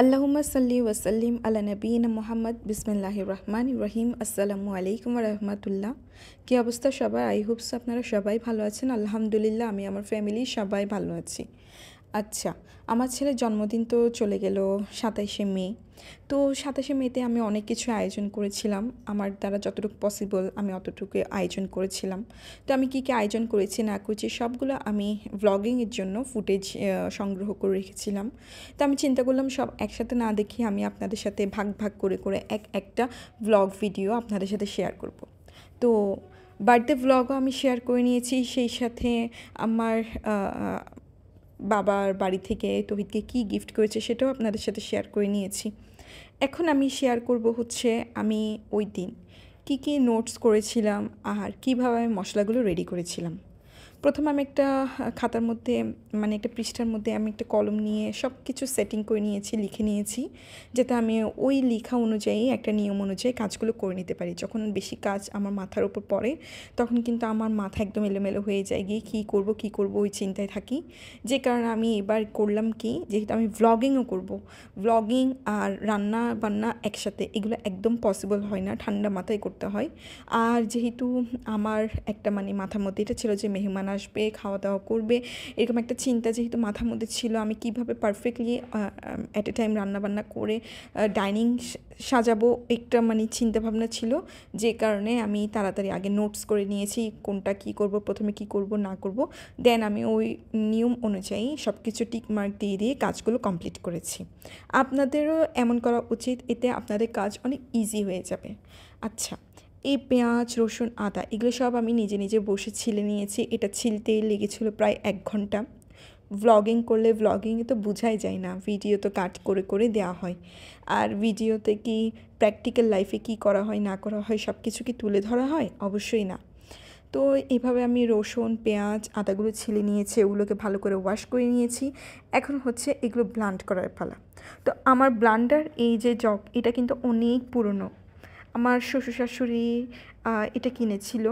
আল্লাহুম্মা সাল্লি ওয়াসাল্লিম আলা নবিয়িনা মুহাম্মদ বিসমিল্লাহির রহমানির রহিম। আসসালামু আলাইকুম ওয়া রাহমাতুল্লাহ। কী অবস্থা সবার? আই হোপস আপনারা সবাই ভালো আছেন। আলহামদুলিল্লাহ আমি আমার ফ্যামিলি সবাই ভালো আছি। আচ্ছা, আমার ছেলের জন্মদিন তো চলে গেল ২৭শে মে। তো ২৭শে মেতে আমি অনেক কিছু আয়োজন করেছিলাম। আমার দ্বারা যতটুকু পসিবল আমি অতটুকু আয়োজন করেছিলাম। তো আমি কী আয়োজন করেছি না করেছি সবগুলো আমি ভ্লগিংয়ের জন্য ফুটেজ সংগ্রহ করে রেখেছিলাম। তো আমি চিন্তা করলাম সব একসাথে না দেখিয়ে আমি আপনাদের সাথে ভাগ ভাগ করে করে একটা ভ্লগ ভিডিও আপনাদের সাথে শেয়ার করব। তো বার্থডে ভ্লগও আমি শেয়ার করে নিয়েছি, সেই সাথে আমার বাবার বাড়ি থেকে তৌহিদকে কী গিফট করেছে সেটাও আপনাদের সাথে শেয়ার করে নিয়েছি। এখন আমি শেয়ার করব হচ্ছে আমি ওই দিন কী কী নোটস করেছিলাম আর কীভাবে আমি মশলাগুলো রেডি করেছিলাম। প্রথমে আমি একটা খাতার মধ্যে মানে একটা পৃষ্ঠার মধ্যে আমি একটা কলম নিয়ে সব কিছু সেটিং করে নিয়েছি, লিখে নিয়েছি, যাতে আমি ওই লেখা অনুযায়ী একটা নিয়ম অনুযায়ী কাজগুলো করে নিতে পারি। যখন বেশি কাজ আমার মাথার ওপর পড়ে তখন কিন্তু আমার মাথা একদম এলোমেলো হয়ে যায়, গিয়ে কী করব ওই চিন্তায় থাকি। যে কারণে আমি এবার করলাম কি, যেহেতু আমি ভ্লগিংও করব, ভ্লগিং আর রান্না বান্না একসাথে এগুলো একদম পসিবল হয় না, ঠান্ডা মাথায় করতে হয়। আর যেহেতু আমার একটা মাথার মধ্যে এটা ছিল যে মেহমান আসবে, খাওয়া দাওয়া করবে, এরকম একটা চিন্তা যেহেতু মাথার মধ্যে ছিল, আমি কিভাবে পারফেক্টলি অ্যাট এ টাইম রান্নাবান্না করে ডাইনিং সাজাবো একটা চিন্তাভাবনা ছিল। যে কারণে আমি তাড়াতাড়ি আগে নোটস করে নিয়েছি কোনটা কী করব, প্রথমে কী করব না করব, দেন আমি ওই নিয়ম অনুযায়ী সব কিছু টিকমার্ক দিয়ে দিয়ে কাজগুলো কমপ্লিট করেছি। আপনাদেরও এমন করা উচিত, এতে আপনাদের কাজ অনেক ইজি হয়ে যাবে। আচ্ছা, এই পেঁয়াজ রসুন আদা এগুলো সব আমি নিজে নিজে বসে ছিলে নিয়েছি। এটা ছিলতেই লেগেছিলো প্রায় 1 ঘন্টা। ভ্লগিং করলে ভ্লগিংয়ে তো বোঝাই যায় না, ভিডিও তো কাট করে করে দেওয়া হয়, আর ভিডিওতে কি প্র্যাকটিক্যাল লাইফে কি করা হয় না করা হয় সব কিছু কি তুলে ধরা হয়? অবশ্যই না। তো এভাবে আমি রসুন পেঁয়াজ আদাগুলো ছিলে নিয়েছি, ওগুলোকে ভালো করে ওয়াশ করে নিয়েছি। এখন হচ্ছে এগুলো ব্লান্ড করার পালা। তো আমার ব্লান্ডার এই যে জগ, এটা কিন্তু অনেক পুরনো। আমার শ্বশুর শাশুড়ি এটা কিনেছিল।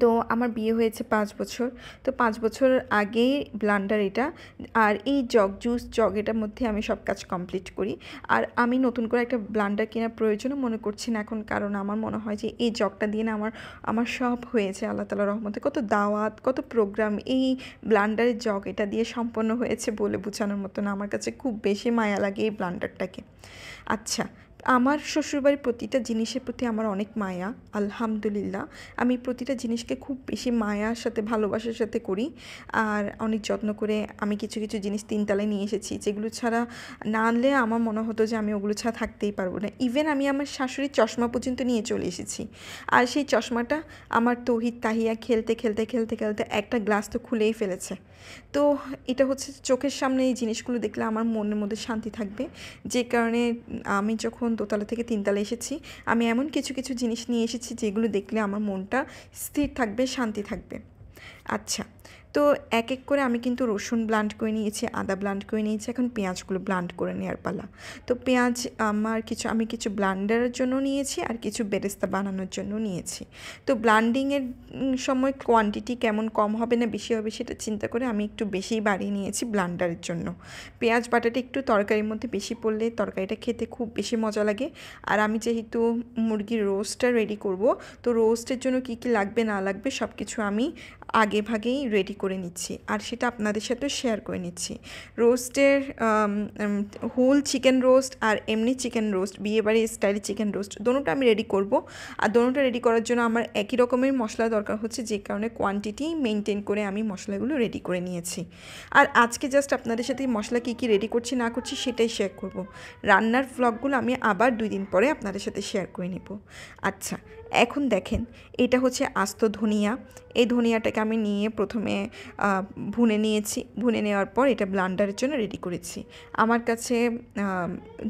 তো আমার বিয়ে হয়েছে 5 বছর। তো 5 বছর আগে ব্লান্ডার এটা। আর এই জুস জগ এটার মধ্যে আমি সব কাজ কমপ্লিট করি। আর আমি নতুন করে একটা ব্লান্ডার কেনার প্রয়োজনও মনে করছি না এখন, কারণ আমার মনে হয় যে এই জগটা দিয়ে না আমার সব হয়েছে আল্লাহ তাআলার রহমতে। কত দাওয়াত, কত প্রোগ্রাম এই ব্লান্ডারের জগ এটা দিয়ে সম্পন্ন হয়েছে বলে বোঝানোর মতো না। আমার কাছে খুব বেশি মায়া লাগে এই ব্লান্ডারটাকে। আচ্ছা, আমার শ্বশুরবাড়ির প্রতিটা জিনিসের প্রতি আমার অনেক মায়া, আলহামদুলিল্লাহ। আমি প্রতিটা জিনিসকে খুব বেশি মায়ার সাথে ভালোবাসার সাথে করি, আর অনেক যত্ন করে আমি কিছু কিছু জিনিস 3 তলায় নিয়ে এসেছি, যেগুলো ছাড়া না আনলে আমার মনে হতো যে আমি ওগুলো ছাড়া থাকতেই পারবো না। ইভেন আমি আমার শাশুড়ির চশমা পর্যন্ত নিয়ে চলে এসেছি। আর সেই চশমাটা আমার তৌহিদ তাহিয়া খেলতে খেলতে খেলতে খেলতে একটা গ্লাস তো খুলেই ফেলেছে। তো এটা হচ্ছে চোখের সামনে এই জিনিসগুলো দেখলে আমার মনের মধ্যে শান্তি থাকবে। যে কারণে আমি যখন দোতলা থেকে 3 তলায় এসেছি, আমি এমন কিছু কিছু জিনিস নিয়ে এসেছি যেগুলো দেখলে আমার মনটা স্থির থাকবে, শান্তি থাকবে। আচ্ছা, তো এক এক করে আমি কিন্তু রসুন ব্লান্ড করে নিয়েছি, আদা ব্লান্ড করে নিয়েছি, এখন পেঁয়াজগুলো ব্লান্ড করে নেওয়ার পালা। তো পেঁয়াজ আমি কিছু ব্লান্ডারের জন্য নিয়েছি আর কিছু বেরেস্তা বানানোর জন্য নিয়েছি। তো ব্লান্ডিংয়ের সময় কোয়ান্টিটি কেমন কম হবে না বেশি হবে সেটা চিন্তা করে আমি একটু বেশিই বাড়িয়ে নিয়েছি ব্লান্ডারের জন্য। পেঁয়াজ বাটাটা একটু তরকারির মধ্যে বেশি পড়লে তরকারিটা খেতে খুব বেশি মজা লাগে। আর আমি যেহেতু মুরগির রোস্টটা রেডি করব, তো রোস্টের জন্য কী কী লাগবে না লাগবে সব কিছু আমি আগে ভাগেই রেডি করে নিচ্ছি, আর সেটা আপনাদের সাথেও শেয়ার করে নিচ্ছি। রোস্টের হোল চিকেন রোস্ট আর এমনি চিকেন রোস্ট, বিয়েবাড়ির স্টাইলে চিকেন রোস্ট, দোনোটা আমি রেডি করব। আর দোনোটা রেডি করার জন্য আমার একই রকমের মশলা দরকার হচ্ছে, যে কারণে কোয়ান্টিটি মেনটেন করে আমি মশলাগুলো রেডি করে নিয়েছি। আর আজকে জাস্ট আপনাদের সাথে মশলা কী কী রেডি করছি না করছি সেটাই শেয়ার করব। রান্নার ভ্লগগুলো আমি আবার 2 দিন পরে আপনাদের সাথে শেয়ার করে নেব। আচ্ছা, এখন দেখেন, এটা হচ্ছে আস্ত ধনিয়া। এই ধনিয়াটাকে আমি নিয়ে প্রথমে ভুনে নিয়েছি, ভুনে নেওয়ার পর এটা ব্লান্ডারের জন্য রেডি করেছি। আমার কাছে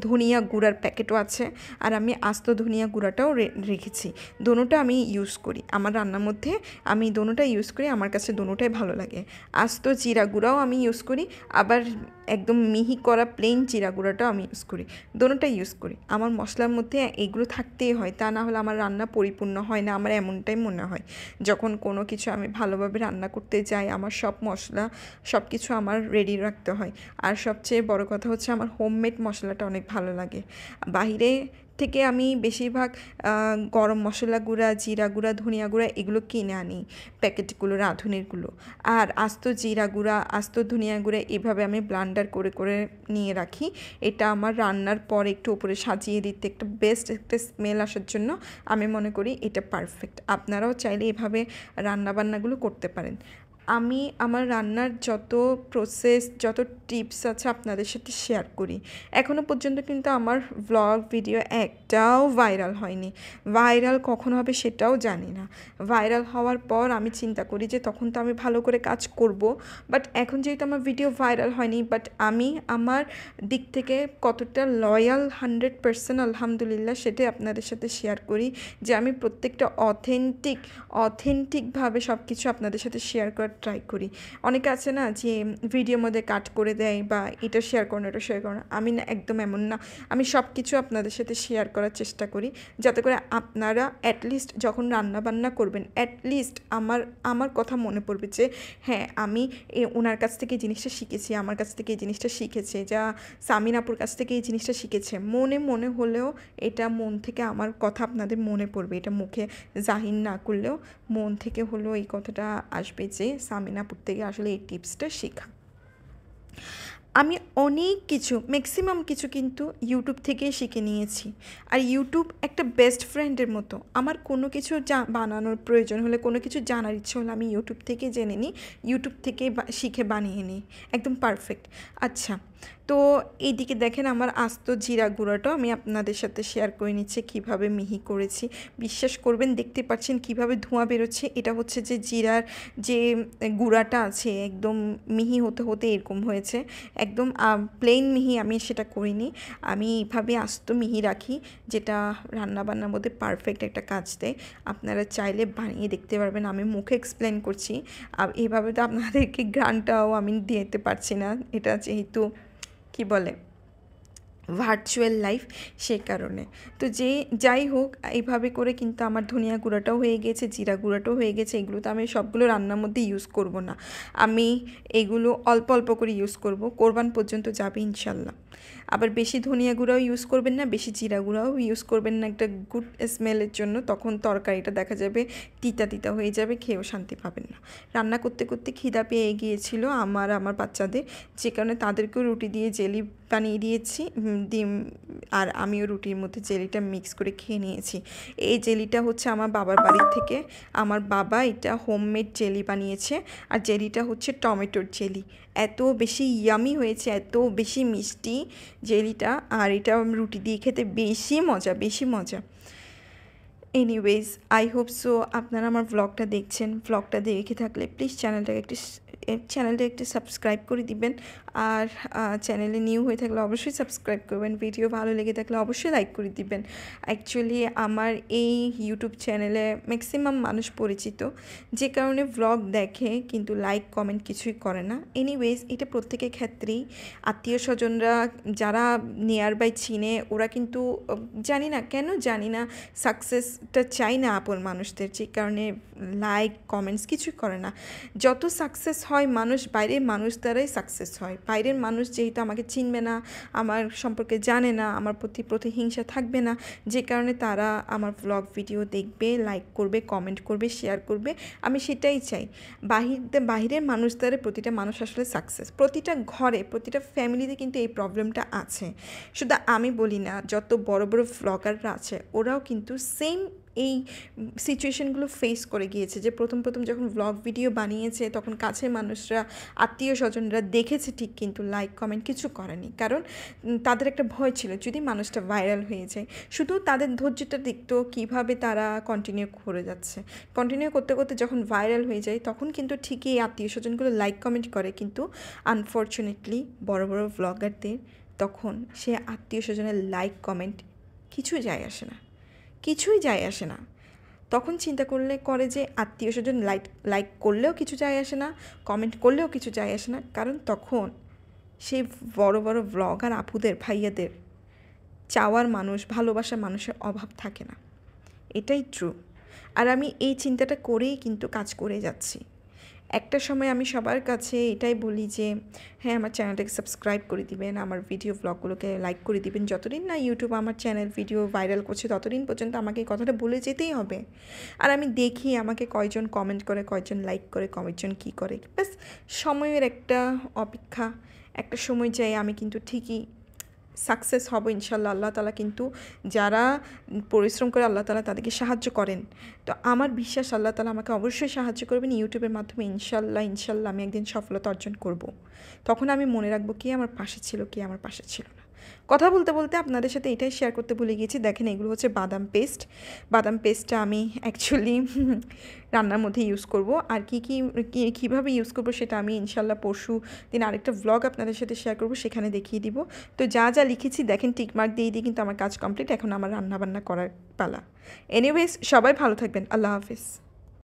ধনিয়া গুঁড়ার প্যাকেটও আছে, আর আমি আস্ত ধনিয়া গুঁড়াটাও রেখেছি। দোনোটা আমি ইউজ করি আমার রান্নার মধ্যে, আমি দোনোটা ইউজ করি, আমার কাছে দোনোটাই ভালো লাগে। আস্ত জিরা গুঁড়াও আমি ইউজ করি, আবার একদম মিহি করা প্লেন জিরা গুঁড়াটাও আমি ইউজ করি, দোনোটাই ইউজ করি। আমার মশলার মধ্যে এগুলো থাকতেই হয়, তা না হলে আমার রান্না পরিপূর্ণ হয় না, আমার এমনটাই মনে হয়। যখন কোনো কিছু আমি ভালোভাবে রান্না করতে যাই আমার সব মশলা সব কিছু আমার রেডি রাখতে হয়। আর সবচেয়ে বড় কথা হচ্ছে আমার হোমমেড মশলাটা অনেক ভালো লাগে। বাইরে থেকে আমি বেশিরভাগ গরম মশলা গুঁড়া, জিরা গুঁড়া, ধনিয়া গুঁড়া এগুলো কিনে আনি, প্যাকেটগুলো, রাঁধুনিরগুলো। আর আস্ত জিরা গুঁড়া, আস্ত ধনিয়া গুঁড়া এভাবে আমি ব্লান্ডার করে করে নিয়ে রাখি। এটা আমার রান্নার পর একটু উপরে সাজিয়ে দিতে একটা বেস্ট একটা স্মেল আসার জন্য আমি মনে করি এটা পারফেক্ট। আপনারাও চাইলে এভাবে রান্নাবান্নাগুলো করতে পারেন। আমি আমার রান্নার যত প্রসেস, যত টিপস আছে আপনাদের সাথে শেয়ার করি। এখনও পর্যন্ত কিন্তু আমার ভ্লগ ভিডিও একটাও ভাইরাল হয়নি। ভাইরাল কখন হবে সেটাও জানি না। ভাইরাল হওয়ার পর আমি চিন্তা করি যে তখন তো আমি ভালো করে কাজ করব, বাট এখন যেহেতু আমার ভিডিও ভাইরাল হয়নি, বাট আমি আমার দিক থেকে কতটা লয়াল 100% আলহামদুলিল্লাহ সেটাই আপনাদের সাথে শেয়ার করি, যে আমি প্রত্যেকটা অথেন্টিকভাবে সব কিছু আপনাদের সাথে শেয়ার করার ট্রাই করি। অনেকে আছে না যে ভিডিওর মধ্যে কাট করে দেয় বা এটা শেয়ার করো না, এটা শেয়ার করো না, আমি না, একদম এমন না। আমি সব কিছু আপনাদের সাথে শেয়ার করার চেষ্টা করি, যাতে করে আপনারা অ্যাটলিস্ট যখন রান্না বান্না করবেন অ্যাটলিস্ট আমার কথা মনে পড়বে যে হ্যাঁ আমি ওনার কাছ থেকে এই জিনিসটা শিখেছি, আমার কাছ থেকে এই জিনিসটা শিখেছে, যা সামিন আপুর কাছ থেকে এই জিনিসটা শিখেছে। মনে হলেও এটা মন থেকে আমার কথা আপনাদের মনে পড়বে, এটা মুখে জাহির না করলেও মন থেকে হলেও এই কথাটা আসবে যে সামিন আপুর থেকে আসলে এই টিপসটা শেখা। আমি অনেক কিছু, ম্যাক্সিমাম কিছু কিন্তু ইউটিউব থেকেই শিখে নিয়েছি। আর ইউটিউব একটা বেস্ট ফ্রেন্ডের মতো। আমার কোনো কিছু বানানোর প্রয়োজন হলে, কোনো কিছু জানার ইচ্ছে হলে আমি ইউটিউব থেকে জেনে নিই, ইউটিউব থেকে শিখে বানিয়ে নিই, একদম পারফেক্ট। আচ্ছা, তো এইদিকে দেখেন আমার আস্ত জিরা গুঁড়াটাও আমি আপনাদের সাথে শেয়ার করে নিচ্ছি কীভাবে মিহি করেছি। বিশ্বাস করবেন, দেখতে পাচ্ছেন কীভাবে ধোঁয়া বেরোচ্ছে। এটা হচ্ছে যে জিরার যে গুঁড়াটা আছে একদম মিহি হতে হতে এরকম হয়েছে। একদম প্লেন মিহি আমি সেটা করিনি, আমি এইভাবে আস্ত মিহি রাখি, যেটা রান্নাবান্নার মধ্যে পারফেক্ট একটা কাজ দেয়। আপনারা চাইলে বানিয়ে দেখতে পারবেন। আমি মুখে এক্সপ্লেন করছি, এইভাবে তো আপনাদেরকে গানটাও আমি দিতে পারছি না, এটা যেহেতু কি বলে ভার্চুয়াল লাইফ, সে কারণে। তো যাই হোক, এইভাবে করে কিন্তু আমার ধনিয়া গুঁড়াটাও হয়ে গেছে, জিরা গুঁড়াটাও হয়ে গেছে। এগুলো তো আমি সবগুলো রান্নার মধ্যে ইউজ করব না, আমি এগুলো অল্প অল্প করে ইউজ করব, কোরবান পর্যন্ত যাবে ইনশাল্লাহ। আবার বেশি ধনিয়া গুঁড়াও ইউজ করবেন না, বেশি জিরা গুঁড়াও ইউজ করবেন না একটা গুড স্মেলের জন্য, তখন তরকারিটা দেখা যাবে তিতা তিতা হয়ে যাবে, খেয়েও শান্তি পাবেন না। রান্না করতে করতে খিদা পেয়ে গিয়েছিল আমার বাচ্চাদের, যে কারণে তাদেরকেও রুটি দিয়ে জেলি বানিয়ে দিয়েছি, ডিম, আর আমিও রুটির মধ্যে জেলিটা মিক্স করে খেয়ে নিয়েছি। এই জেলিটা হচ্ছে আমার বাবার বাড়ির থেকে, আমার বাবা এটা হোমমেড জেলি বানিয়েছে, আর জেলিটা হচ্ছে টমেটোর জেলি। এত বেশি ইয়ামি হয়েছে, এত বেশি মিষ্টি জেলিটা, আর এটা রুটি দিয়ে খেতে বেশি মজা। এনিওয়েজ, আই হোপ সো আপনারা আমার ব্লগটা দেখছেন। ব্লগটা দেখে থাকলে প্লিজ চ্যানেলটা একটু সাবস্ক্রাইব করে দিবেন, আর চ্যানেলে নিউ হয়ে থাকলে অবশ্যই সাবস্ক্রাইব করবেন। ভিডিও ভালো লেগে থাকলে অবশ্যই লাইক করে দিবেন। অ্যাকচুয়ালি আমার এই ইউটিউব চ্যানেলে ম্যাক্সিমাম মানুষ পরিচিত, যে কারণে ব্লগ দেখে কিন্তু লাইক কমেন্ট কিছুই করে না। এনিওয়েজ, এটা প্রত্যেকের ক্ষেত্রেই, আত্মীয় স্বজনরা যারা নিয়ার বাই চিনে, ওরা কিন্তু জানি না সাকসেসটা চাই না আপন মানুষদের, যে কারণে লাইক কমেন্টস কিছুই করে না। যত সাকসেস হয় মানুষ, বাইরের মানুষ দ্বারাই সাকসেস হয়। বাইরের মানুষ যেহেতু আমাকে চিনবে না, আমার সম্পর্কে জানে না, আমার প্রতি প্রতিহিংসা থাকবে না, যে কারণে তারা আমার ব্লগ ভিডিও দেখবে, লাইক করবে, কমেন্ট করবে, শেয়ার করবে। আমি সেটাই চাই। বাহিরের মানুষ দ্বারা প্রতিটা মানুষ আসলে সাকসেস, প্রতিটা ঘরে, প্রতিটা ফ্যামিলিতে কিন্তু এই প্রবলেমটা আছে। শুধু আমি বলি না, যত বড় বড় ব্লগাররা আছে ওরাও কিন্তু সেম এই সিচুয়েশনগুলো ফেস করে গিয়েছে, যে প্রথম যখন ব্লগ ভিডিও বানিয়েছে তখন কাছের মানুষরা, আত্মীয় স্বজনরা দেখেছে ঠিক, কিন্তু লাইক কমেন্ট কিছু করেনি, কারণ তাদের একটা ভয় ছিল যদি মানুষটা ভাইরাল হয়ে যায়। শুধু তাদের ধৈর্যটা দেখতো কীভাবে তারা কন্টিনিউ করে যাচ্ছে, কন্টিনিউ করতে করতে যখন ভাইরাল হয়ে যায় তখন কিন্তু ঠিকই আত্মীয় স্বজনগুলো লাইক কমেন্ট করে, কিন্তু আনফর্চুনেটলি বড় বড় ব্লগারদের তখন সে আত্মীয় স্বজনের লাইক কমেন্ট কিছুই যায় আসে না। তখন চিন্তা করে যে আত্মীয় স্বজন লাইক করলেও কিছু যায় আসে না, কমেন্ট করলেও কিছু যায় আসে না, কারণ তখন সেই বড় বড় ব্লগার আপুদের ভাইয়াদের চাওয়ার মানুষ, ভালোবাসার মানুষের অভাব থাকে না। এটাই ট্রু। আর আমি এই চিন্তাটা করেই কিন্তু কাজ করে যাচ্ছি। একটা সময় আমি সবার কাছে এটাই বলি যে হ্যাঁ, আমার চ্যানেলটাকে সাবস্ক্রাইব করে দিবেন, আমার ভিডিও ব্লগগুলোকে লাইক করে দিবেন। যতদিন না ইউটিউব আমার চ্যানেল ভিডিও ভাইরাল করছে ততদিন পর্যন্ত আমাকে এই কথাটা বলে যেতেই হবে। আর আমি দেখি আমাকে কয়জন কমেন্ট করে, কয়জন লাইক করে, কয়জন কী করে। ব্যাস সময়ের একটা অপেক্ষা, একটা সময় যায় আমি কিন্তু ঠিকই সাকসেস হব ইনশাল্লাহ। আল্লাহ তাআলা কিন্তু যারা পরিশ্রম করে আল্লাহ তাআলা তাদেরকে সাহায্য করেন। তো আমার বিশ্বাস আল্লাহ তাআলা আমাকে অবশ্যই সাহায্য করবেন ইউটিউবের মাধ্যমে। ইনশাল্লাহ আমি একদিন সফলতা অর্জন করব। তখন আমি মনে রাখবো কে আমার পাশে ছিল, কে আমার পাশে ছিল না। কথা বলতে বলতে আপনাদের সাথে এটাই শেয়ার করতে ভুলে গিয়েছি। দেখেন, এগুলো হচ্ছে বাদাম পেস্ট। বাদাম পেস্টটা আমি অ্যাকচুয়ালি রান্নার মধ্যে ইউজ করব। আর কীভাবে ইউজ করব সেটা আমি ইনশাল্লাহ পরশু দিন আরেকটা ভ্লগ আপনাদের সাথে শেয়ার করব, সেখানে দেখিয়ে দিব। তো যা যা লিখেছি দেখেন, টিকমার্ক দিয়ে দিয়ে কিন্তু আমার কাজ কমপ্লিট। এখন আমার রান্নাবান্না করার পালা। এনিওয়েজ, সবাই ভালো থাকবেন। আল্লাহ হাফিজ।